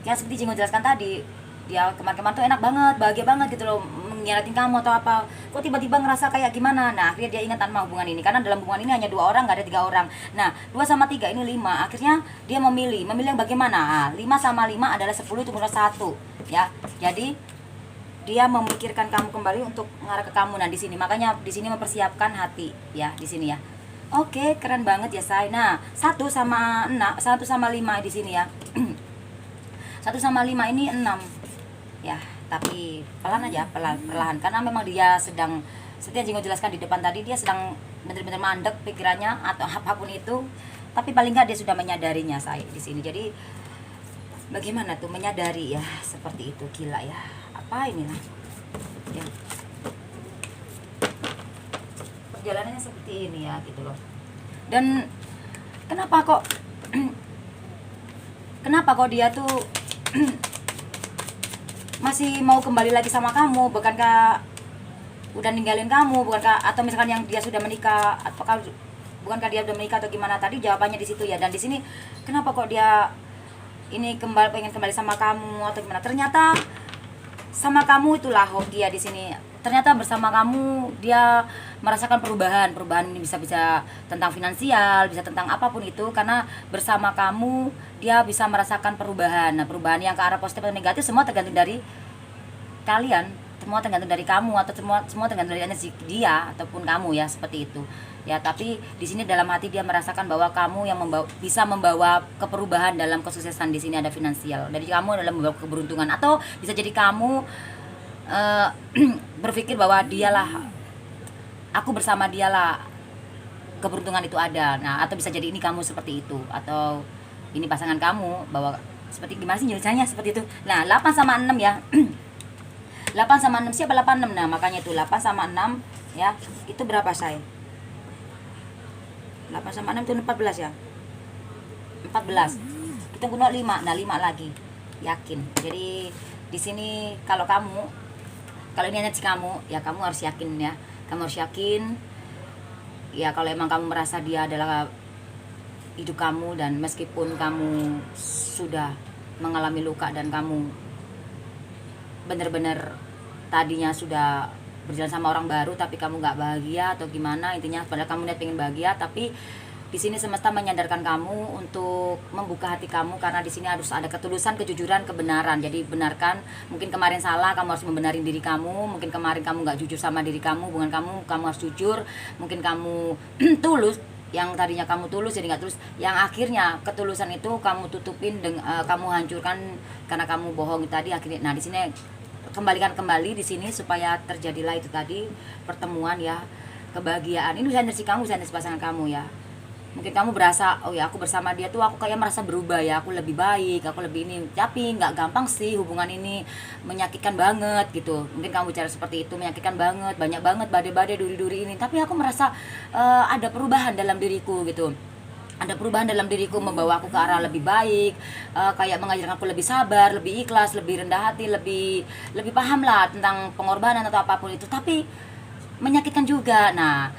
seperti Jingo jelaskan tadi, dia kemarin-kemarin tuh enak banget, bahagia banget gitu loh, mengkhianatin kamu atau apa, kok tiba-tiba ngerasa kayak gimana. Nah akhirnya dia ingat sama hubungan ini, karena dalam hubungan ini hanya 2 orang, gak ada 3 orang. Nah 2 sama 3 ini 5, akhirnya dia memilih yang bagaimana. 5 sama 5 adalah 10, itu menurut 1 ya. Jadi dia memikirkan kamu kembali untuk mengarah ke kamu. Nah di sini makanya di sini mempersiapkan hati ya, di sini ya. Oke, keren banget ya say. Nah 1 sama 5 di sini ya. 1 sama 5 ini 6 ya, tapi pelan aja, perlahan, karena memang dia sedang, seperti yang Jingo jelaskan di depan tadi, dia sedang benar-benar mandek pikirannya atau apapun itu, tapi paling nggak dia sudah menyadarinya saya di sini. Jadi bagaimana tuh menyadari ya, seperti itu. Gila ya, apa ini lah ya, perjalanannya seperti ini ya gitu loh. Dan kenapa kok dia tuh masih mau kembali lagi sama kamu? Bukankah udah ninggalin kamu? Bukankah, atau misalkan yang dia sudah menikah, apakah bukankah dia sudah menikah atau gimana? Tadi jawabannya di situ ya. Dan di sini kenapa kok dia ini pengen kembali sama kamu atau gimana? Ternyata sama kamu itulah hoki ya di sini. Ternyata bersama kamu dia merasakan perubahan ini bisa tentang finansial, bisa tentang apapun itu, karena bersama kamu dia bisa merasakan perubahan. Nah perubahan yang ke arah positif atau negatif semua tergantung dari kalian, semua tergantung dari kamu, atau semua tergantung dari energi dia ataupun kamu ya, seperti itu ya. Tapi di sini dalam hati dia merasakan bahwa kamu yang bisa membawa keperubahan dalam kesuksesan. Di sini ada finansial dari kamu, dalam membawa keberuntungan, atau bisa jadi kamu eh, berpikir bahwa dialah, aku bersama dialah keberuntungan itu ada. Nah, atau bisa jadi ini kamu seperti itu, atau ini pasangan kamu, bahwa seperti gimana sih nyulisannya seperti itu. Nah, 8 sama 6 ya. 8 sama 6 siapa 86. Nah, makanya itu 8 sama 6 ya. Itu berapa, say? 8 sama 6 itu 14 ya. 14. Kita guna 5. Nah, 5 lagi. Yakin. Jadi di sini kalau ini energi kamu, ya kamu harus yakin ya. Kamu harus yakin. Ya kalau emang kamu merasa dia adalah hidup kamu, dan meskipun kamu sudah mengalami luka dan kamu benar-benar tadinya sudah berjalan sama orang baru tapi kamu nggak bahagia atau gimana, intinya padahal kamu niat pengen bahagia, tapi di sini semesta menyadarkan kamu untuk membuka hati kamu, karena di sini harus ada ketulusan, kejujuran, kebenaran. Jadi benarkan, mungkin kemarin salah, kamu harus membenarin diri kamu. Mungkin kemarin kamu nggak jujur sama diri kamu, hubungan kamu harus jujur. Mungkin kamu tulus, yang tadinya kamu tulus jadi nggak tulus, yang akhirnya ketulusan itu kamu tutupin kamu hancurkan karena kamu bohong tadi akhirnya. Nah, di sini kembalikan kembali di sini supaya terjadilah itu tadi pertemuan ya, kebahagiaan. Ini bisa energi kamu, bisa energi pasangan kamu ya. Mungkin kamu berasa, oh ya aku bersama dia tuh aku kayak merasa berubah ya, aku lebih baik, aku lebih ini. Tapi nggak gampang sih hubungan ini, menyakitkan banget gitu. Mungkin kamu bicara seperti itu, menyakitkan banget, banyak banget badai-badai, duri-duri ini. Tapi aku merasa ada perubahan dalam diriku gitu. Ada perubahan dalam diriku, membawa aku ke arah lebih baik, kayak mengajarkan aku lebih sabar, lebih ikhlas, lebih rendah hati, lebih paham lah tentang pengorbanan atau apapun itu. Tapi menyakitkan juga. Nah,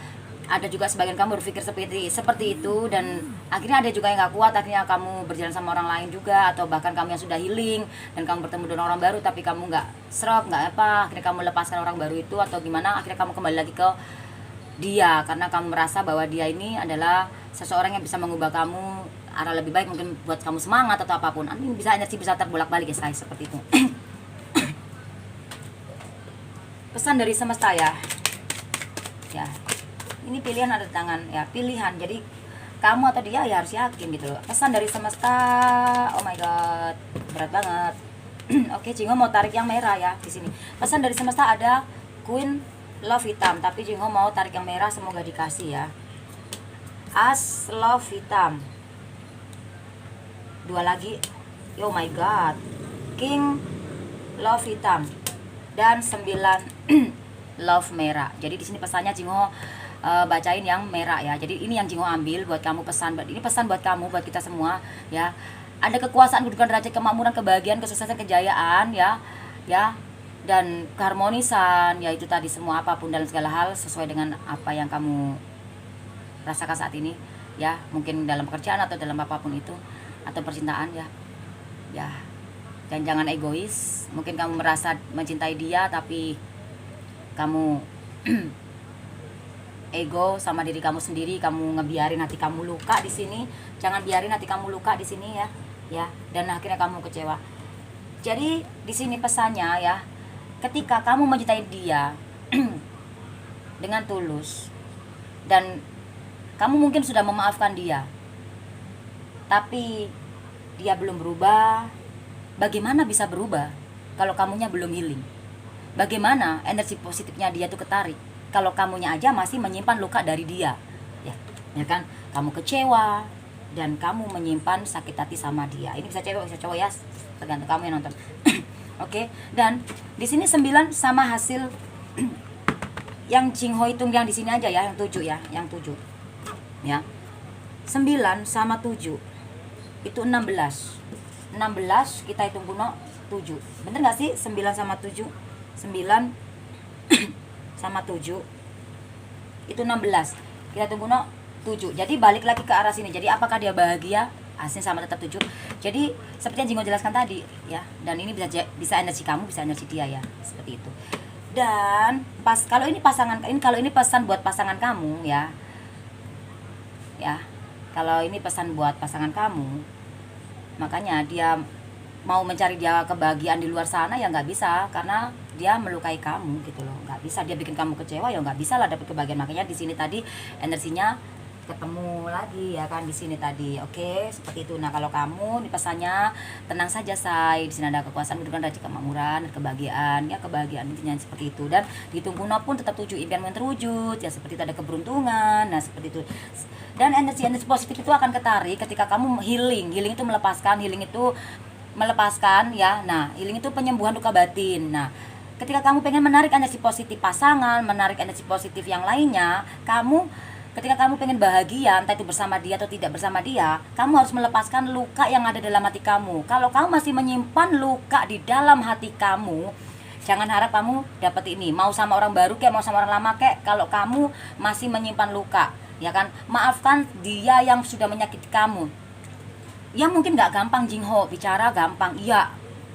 ada juga sebagian kamu berpikir seperti itu, dan akhirnya ada juga yang gak kuat, akhirnya kamu berjalan sama orang lain juga, atau bahkan kamu yang sudah healing dan kamu bertemu dengan orang baru tapi kamu nggak serap, nggak apa, akhirnya kamu lepaskan orang baru itu atau gimana, akhirnya kamu kembali lagi ke dia karena kamu merasa bahwa dia ini adalah seseorang yang bisa mengubah kamu arah lebih baik, mungkin buat kamu semangat atau apapun. Ini bisa energi bisa terbolak-balik ya, saya seperti itu. Pesan dari semesta ya. Ya. Ini pilihan ada di tangan ya, pilihan. Jadi kamu atau dia ya harus yakin gitu loh. Pesan dari semesta. Oh my god, berat banget. Oke, Jingo mau tarik yang merah ya di sini. Pesan dari semesta ada Queen Love hitam, tapi Jingo mau tarik yang merah, semoga dikasih ya. As Love hitam. 2 lagi. Oh my god. King Love hitam dan 9 Love merah. Jadi di sini pesannya Jingo bacain yang merah ya. Jadi ini yang Jingo ambil buat kamu, pesan. Ini pesan buat kamu, buat kita semua ya. Ada kekuasaan, kedudukan, derajat, kemakmuran, kebahagiaan, kesuksesan, kejayaan ya. Ya. Dan keharmonisan, ya itu tadi semua apapun dalam segala hal sesuai dengan apa yang kamu rasakan saat ini ya. Mungkin dalam pekerjaan atau dalam apapun itu, atau percintaan ya. Ya. Dan jangan egois. Mungkin kamu merasa mencintai dia tapi kamu ego sama diri kamu sendiri, kamu ngebiarin hati kamu luka di sini. Jangan biarin hati kamu luka di sini ya. Ya, dan akhirnya kamu kecewa. Jadi di sini pesannya ya, ketika kamu mencintai dia dengan tulus dan kamu mungkin sudah memaafkan dia, tapi dia belum berubah, bagaimana bisa berubah kalau kamunya belum healing? Bagaimana energi positifnya dia tuh ketarik kalau kamunya aja masih menyimpan luka dari dia? Ya kan? Kamu kecewa dan kamu menyimpan sakit hati sama dia. Ini bisa cewek, bisa cowok ya, tergantung kamu yang nonton. Oke, dan di sini 9 sama hasil yang Jingho hitung yang di sini aja ya, yang 7 ya, yang 7. Ya. 9 sama 7 itu 16. 16 kita hitung kuno 7. Bener enggak sih? 9 sama 7. 9 sama 7 itu 16. Kita hitung kuno 7. Jadi balik lagi ke arah sini. Jadi apakah dia bahagia? Aslinya sama tetap 7. Jadi seperti yang Jingo jelaskan tadi ya. Dan ini bisa energi kamu, bisa energi dia ya. Seperti itu. Dan kalau ini pesan buat pasangan kamu ya. Ya. Kalau ini pesan buat pasangan kamu, makanya dia mau mencari dia kebahagiaan di luar sana ya nggak bisa, karena dia melukai kamu gitu loh. Nggak bisa dia bikin kamu kecewa, ya nggak bisa lah dapat kebahagiaan. Makanya di sini tadi energinya ketemu lagi ya kan di sini tadi. Oke, seperti itu. Nah, kalau kamu di pesannya tenang saja, say. Di sini ada kekuasaan, kedudukan, raja, kemakmuran, kebahagiaan. Ya, kebahagiaan intinya seperti itu. Dan dihitung kuno pun tetap 7 impianmu yang terwujud. Ya, seperti itu, ada keberuntungan. Nah, seperti itu. Dan energi-energi positif itu akan ketarik ketika kamu healing. Healing itu melepaskan, ya. Nah, healing itu penyembuhan luka batin. Nah, ketika kamu pengen menarik energi positif pasangan, menarik energi positif yang lainnya, ketika kamu pengen bahagia, entah itu bersama dia atau tidak bersama dia, kamu harus melepaskan luka yang ada dalam hati kamu. Kalau kamu masih menyimpan luka di dalam hati kamu, jangan harap kamu dapat ini. Mau sama orang baru kayak mau sama orang lama kayak, kalau kamu masih menyimpan luka, ya kan, maafkan dia yang sudah menyakiti kamu. Ya mungkin gak gampang, Jingho, bicara gampang, iya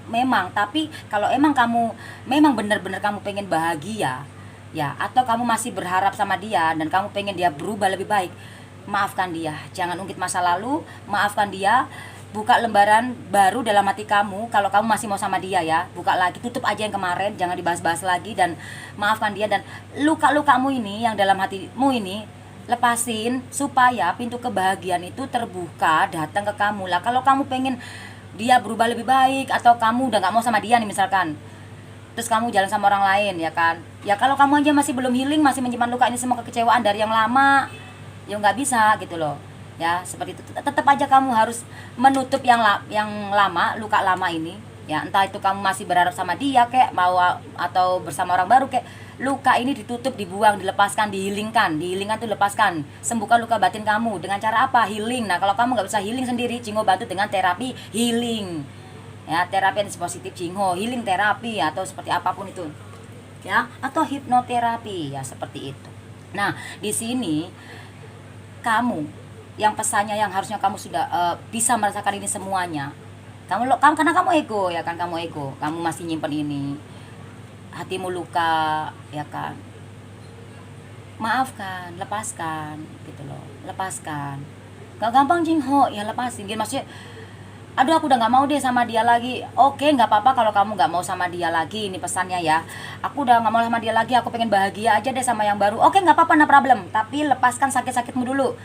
memang, tapi kalau emang kamu memang benar-benar kamu pengen bahagia, ya, atau kamu masih berharap sama dia dan kamu pengen dia berubah lebih baik, maafkan dia. Jangan ungkit masa lalu, maafkan dia. Buka lembaran baru dalam hati kamu. Kalau kamu masih mau sama dia, ya, buka lagi, tutup aja yang kemarin, jangan dibahas-bahas lagi, dan maafkan dia. Dan luka-lukamu ini yang dalam hatimu ini lepasin, supaya pintu kebahagiaan itu terbuka datang ke kamu lah. Kalau kamu pengen dia berubah lebih baik, atau kamu udah gak mau sama dia nih misalkan, terus kamu jalan sama orang lain, ya kan, ya kalau kamu aja masih belum healing, masih menyimpan luka ini, semua kekecewaan dari yang lama, ya nggak bisa gitu loh, ya seperti itu. Tetap aja kamu harus menutup yang lama, luka lama ini, ya, entah itu kamu masih berharap sama dia kayak mau, atau bersama orang baru kayak, luka ini ditutup, dibuang, dilepaskan, dihilingkan tuh, lepaskan, sembuhkan luka batin kamu dengan cara apa? Healing. Nah, kalau kamu nggak bisa healing sendiri, Jingho bantu dengan terapi healing. Ya, terapi energi positif, Jingho healing terapi, atau seperti apapun itu, ya, atau hipnoterapi, ya, seperti itu. Nah, di sini kamu yang pesannya yang harusnya kamu sudah bisa merasakan ini semuanya, kamu karena kamu ego, ya kan, kamu masih nyimpen ini, hatimu luka, ya kan, maafkan, lepaskan gitu loh, lepaskan. Gak gampang, Jingho, ya lepasin. Gini maksudnya, aduh aku udah gak mau deh sama dia lagi. Oke, gak apa-apa kalau kamu gak mau sama dia lagi. Ini pesannya, ya, aku udah gak mau sama dia lagi, aku pengen bahagia aja deh sama yang baru. Oke, gak apa-apa, no problem. Tapi lepaskan sakit-sakitmu dulu,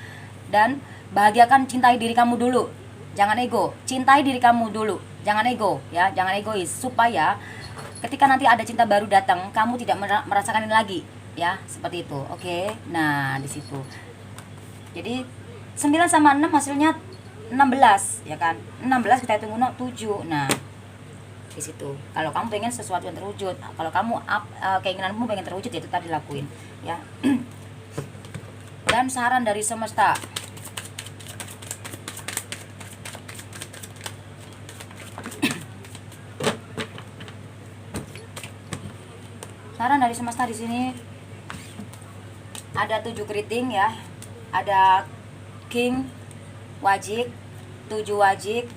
dan bahagiakan, cintai diri kamu dulu. Jangan ego, cintai diri kamu dulu, jangan ego, ya, jangan egois, supaya ketika nanti ada cinta baru datang, kamu tidak merasakan ini lagi, ya, seperti itu. Oke. Nah, di situ. Jadi 9 sama 6 hasilnya 16, ya kan, 16 kita hitung 7. Nah, di situ. Kalau kamu pengen sesuatu yang terwujud, kalau kamu keinginanmu pengen terwujud, ya itu tadi lakuin, ya. Dan saran dari semesta, di sini ada 7 keriting, ya, ada king wajik, 7 wajik,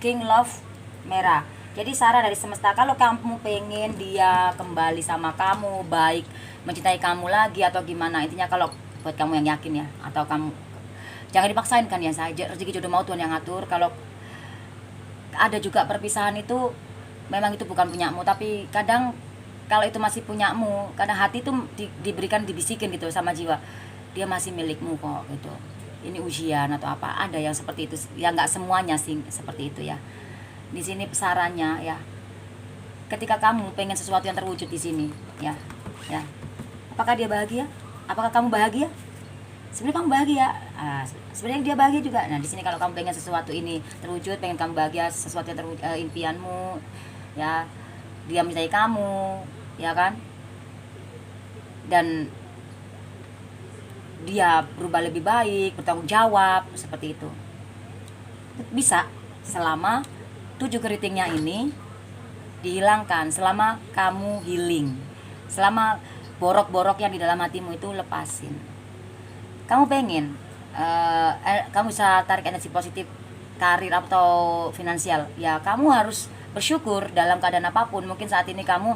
king love merah. Jadi saran dari semesta, kalau kamu pengen dia kembali sama kamu, baik, mencintai kamu lagi atau gimana, intinya kalau buat kamu yang yakin, ya, atau kamu jangan dipaksain kan, ya, saja rezeki jodoh mau Tuhan yang ngatur. Kalau ada juga perpisahan itu memang itu bukan punyamu, tapi kadang kalau itu masih punyamu, kadang hati itu diberikan, dibisikin gitu sama jiwa, dia masih milikmu kok gitu. Ini ujian atau apa, ada yang seperti itu, ya, nggak semuanya sih seperti itu, ya. Di sini sarannya, ya, ketika kamu pengen sesuatu yang terwujud di sini, ya, apakah dia bahagia? Apakah kamu bahagia? Sebenarnya kamu bahagia, sebenarnya dia bahagia juga. Nah, di sini kalau kamu pengen sesuatu ini terwujud, pengen kamu bahagia, sesuatu yang terwujud, impianmu, ya, dia mencintai kamu, ya kan, dan dia berubah lebih baik, bertanggung jawab, seperti itu, bisa selama 7 keritingnya ini dihilangkan, selama kamu healing, selama borok-borok yang di dalam hatimu itu lepasin. Kamu pengen kamu bisa tarik energi positif, karir atau finansial, ya, kamu harus bersyukur dalam keadaan apapun. Mungkin saat ini kamu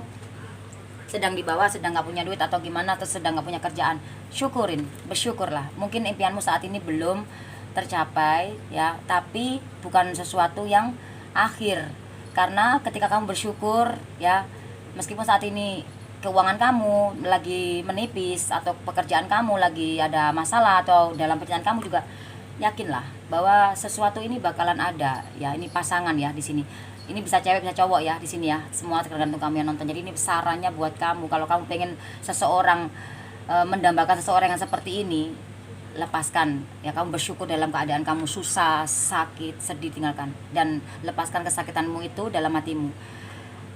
sedang di bawah, sedang gak punya duit atau gimana, atau sedang gak punya kerjaan, syukurin, bersyukurlah. Mungkin impianmu saat ini belum tercapai, ya, tapi bukan sesuatu yang akhir, karena ketika kamu bersyukur, ya, meskipun saat ini keuangan kamu lagi menipis atau pekerjaan kamu lagi ada masalah atau dalam percintaan kamu juga, yakinlah bahwa sesuatu ini bakalan ada ya. Ini pasangan ya di sini. Ini bisa cewek bisa cowok ya di sini ya. Semua tergantung kamu yang nonton. Jadi ini sarannya buat kamu, kalau kamu pengen seseorang mendambakan seseorang yang seperti ini, lepaskan ya. Kamu bersyukur dalam keadaan kamu susah, sakit, sedih, tinggalkan dan lepaskan kesakitanmu itu dalam hatimu.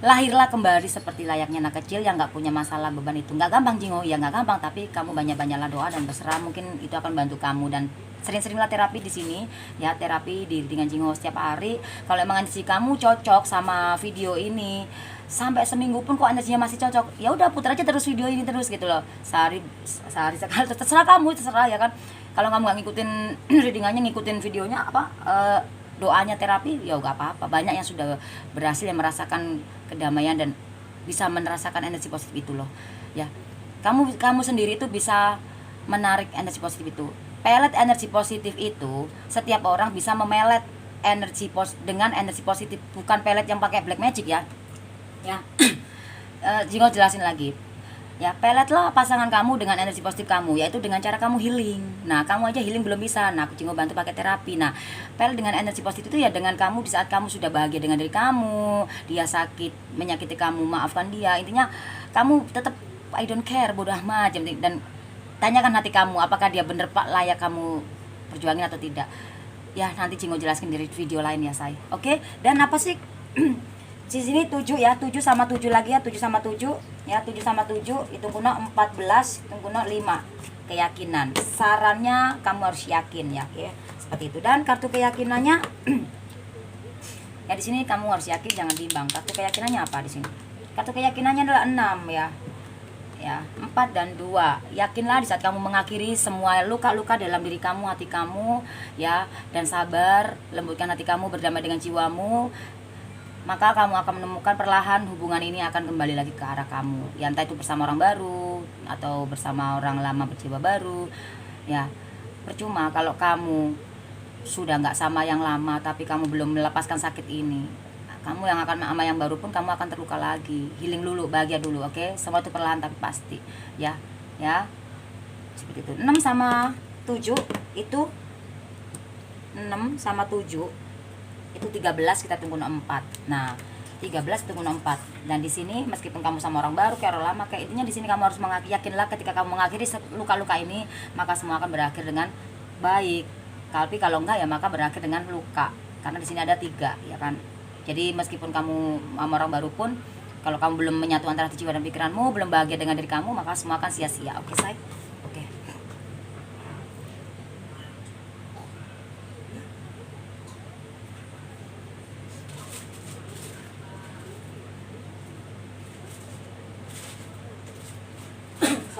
Lahirlah kembali seperti layaknya anak kecil yang nggak punya masalah, beban itu nggak gampang Jingo ya, nggak gampang, tapi kamu banyak-banyaklah doa dan berserah, mungkin itu akan bantu kamu. Dan sering-seringlah terapi di sini ya, terapi dengan Jingo setiap hari. Kalau emang energi kamu cocok sama video ini, sampai seminggu pun kok energinya masih cocok, ya udah putar aja terus video ini terus gitu loh, sehari sekali, terserah kamu, terserah ya kan. Kalau kamu nggak ngikutin readingannya, ngikutin videonya apa doanya terapi, ya gak apa-apa. Banyak yang sudah berhasil, yang merasakan kedamaian dan bisa merasakan energi positif itu loh ya. Kamu sendiri itu bisa menarik energi positif itu. Pelet energi positif itu, setiap orang bisa memelet dengan energi positif, bukan pelet yang pakai black magic ya. Jingo jelasin lagi ya. Peletlah pasangan kamu dengan energi positif kamu, yaitu dengan cara kamu healing. Nah, kamu aja healing belum bisa, nah aku Jingo bantu pakai terapi. Nah, pelet dengan energi positif itu ya dengan kamu di saat kamu sudah bahagia dengan diri kamu, dia sakit menyakiti kamu, maafkan dia. Intinya kamu tetap I don't care, bodoh amat. Dan tanyakan hati kamu, apakah dia bener pak layak kamu perjuangin atau tidak ya. Nanti Jingo jelaskan di video lain ya say. Oke. Dan apa sih di sini 7 ya, 7 sama 7 lagi ya, 7 sama 7 ya, 7 sama 7 itu kuno 14, itu kuno 5. Keyakinan, sarannya kamu harus yakin ya, oke, seperti itu. Dan kartu keyakinannya ya di sini kamu harus yakin, jangan bimbang. Kartu keyakinannya apa di sini? Kartu keyakinannya adalah 6 ya. Ya, 4 dan 2. Yakinlah di saat kamu mengakhiri semua luka-luka dalam diri kamu, hati kamu ya, dan sabar, lembutkan hati kamu, berdamai dengan jiwamu, maka kamu akan menemukan perlahan hubungan ini akan kembali lagi ke arah kamu ya, entah itu bersama orang baru atau bersama orang lama berjiwa baru ya. Percuma kalau kamu sudah nggak sama yang lama tapi kamu belum melepaskan sakit ini, kamu yang akan sama yang baru pun kamu akan terluka lagi. Healing dulu, bahagia dulu, oke. Semua itu perlahan tapi pasti ya, ya seperti itu. 6 sama 7 itu 6 sama 7 itu 13, kita tunggu 4. Nah, 13 tunggu 4. Dan di sini meskipun kamu sama orang baru kayak orang lama, kayak intinya di sini kamu harus yakinlah ketika kamu mengakhiri luka-luka ini, maka semua akan berakhir dengan baik. Tapi kalau enggak ya maka berakhir dengan luka. Karena di sini ada 3 ya kan. Jadi meskipun kamu sama orang baru pun, kalau kamu belum menyatu antara hati, jiwa dan pikiranmu, belum bahagia dengan diri kamu, maka semua akan sia-sia. Oke, say? Oke.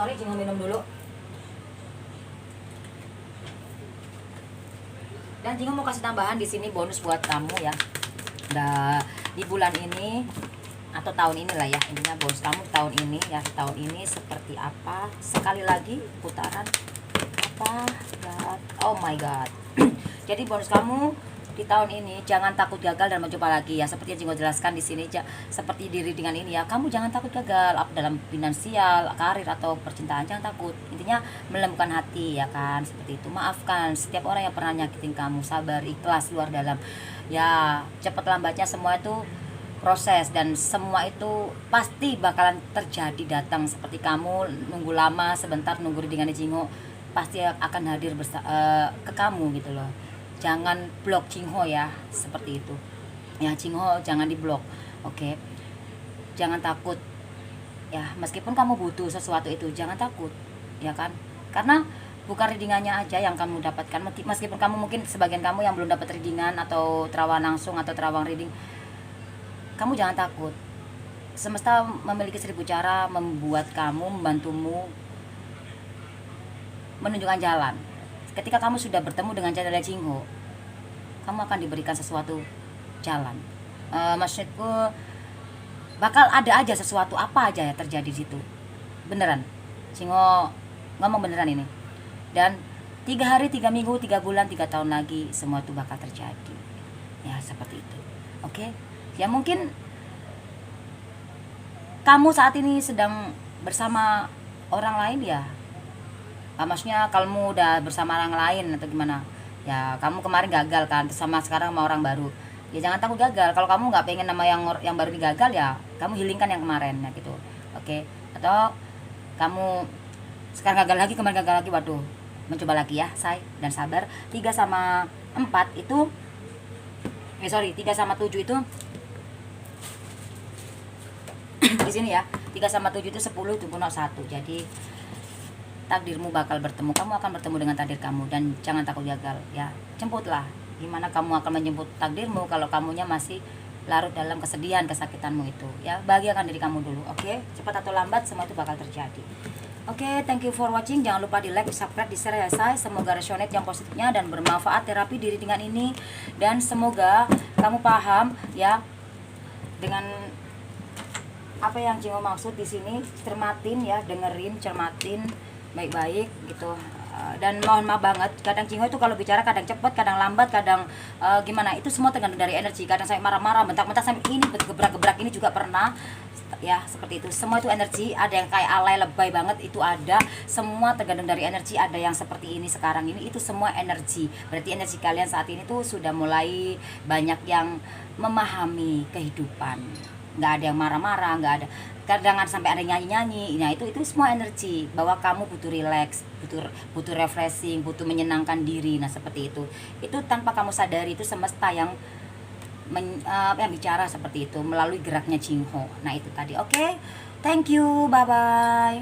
Sorry, Jingo minum dulu. Dan Jingo mau kasih tambahan di sini bonus buat kamu ya. Di bulan ini atau tahun ini lah ya, intinya bonus kamu tahun ini ya. Tahun ini seperti apa? Sekali lagi putaran apa? God. Oh my god. Jadi bonus kamu di tahun ini, jangan takut gagal dan mencoba lagi ya. Seperti yang Jingo jelaskan di sini, seperti diri dengan ini ya, kamu jangan takut gagal dalam finansial, karir atau percintaan, jangan takut. Intinya melembutkan hati ya kan, seperti itu. Maafkan setiap orang yang pernah nyakitin kamu, sabar, ikhlas, luar dalam ya. Cepat lambatnya semua itu proses, dan semua itu pasti bakalan terjadi, datang. Seperti kamu nunggu lama sebentar, nunggu dengan Jingo pasti akan hadir ke kamu gitu loh. Jangan blok Jingo ya, seperti itu ya. Jingo jangan diblok, oke. Jangan takut ya, meskipun kamu butuh sesuatu itu jangan takut ya kan, karena bukan readingannya aja yang kamu dapatkan. Meskipun kamu mungkin sebagian kamu yang belum dapat readingan atau terawang langsung atau terawang reading, kamu jangan takut. Semesta memiliki 1000 cara membuat kamu, membantumu, menunjukkan jalan. Ketika kamu sudah bertemu dengan channel Jingo, kamu akan diberikan sesuatu jalan. Maksudku bakal ada aja sesuatu, apa aja ya terjadi di situ. Beneran, Jingo ngomong beneran ini. Dan 3 hari, 3 minggu, 3 bulan, 3 tahun lagi semua itu bakal terjadi. Ya seperti itu. Oke. Ya mungkin kamu saat ini sedang bersama orang lain ya, maksudnya kamu udah bersama orang lain atau gimana ya, kamu kemarin gagal kan, terus sama sekarang sama orang baru, ya jangan takut gagal. Kalau kamu nggak pengen nama yang baru ini gagal, ya kamu healingkan yang kemarin ya gitu. Oke. Atau kamu sekarang gagal lagi, kemarin gagal lagi, waduh, mencoba lagi ya, say, dan sabar. 3 sama 4 itu 3 sama 7 itu di sini ya, 3 sama 7 itu 10 itu pun 1. Jadi takdirmu bakal bertemu, kamu akan bertemu dengan takdir kamu, dan jangan takut gagal ya. Jemputlah. Gimana kamu akan menjemput takdirmu kalau kamunya masih larut dalam kesedihan, kesakitanmu itu ya. Bahagiakan diri kamu dulu, oke? Cepat atau lambat semua itu bakal terjadi. Oke, thank you for watching. Jangan lupa di like, di subscribe, di share ya, say. Semoga resonate yang positifnya dan bermanfaat terapi diri dengan ini, dan semoga kamu paham ya dengan apa yang Jingo maksud di sini. Cermatin ya, dengerin, cermatin baik-baik gitu. Dan mohon maaf banget, kadang Jingo itu kalau bicara kadang cepat, kadang lambat, kadang gimana, itu semua tergantung dari energi. Kadang saya marah-marah, bentak-bentak sampai ini, gebrak-gebrak ini juga pernah ya, seperti itu. Semua itu energi. Ada yang kayak alay lebay banget, itu ada. Semua tergantung dari energi. Ada yang seperti ini sekarang ini, itu semua energi. Berarti energi kalian saat ini tuh sudah mulai banyak yang memahami kehidupan. Nggak ada yang marah-marah, nggak ada, kadang sampai ada nyanyi-nyanyi. Nah itu semua energi bahwa kamu butuh relax, butuh refreshing, butuh menyenangkan diri. Nah seperti itu tanpa kamu sadari, itu semesta yang yang bicara seperti itu melalui geraknya Jinho. Nah itu tadi. Oke, thank you, bye bye.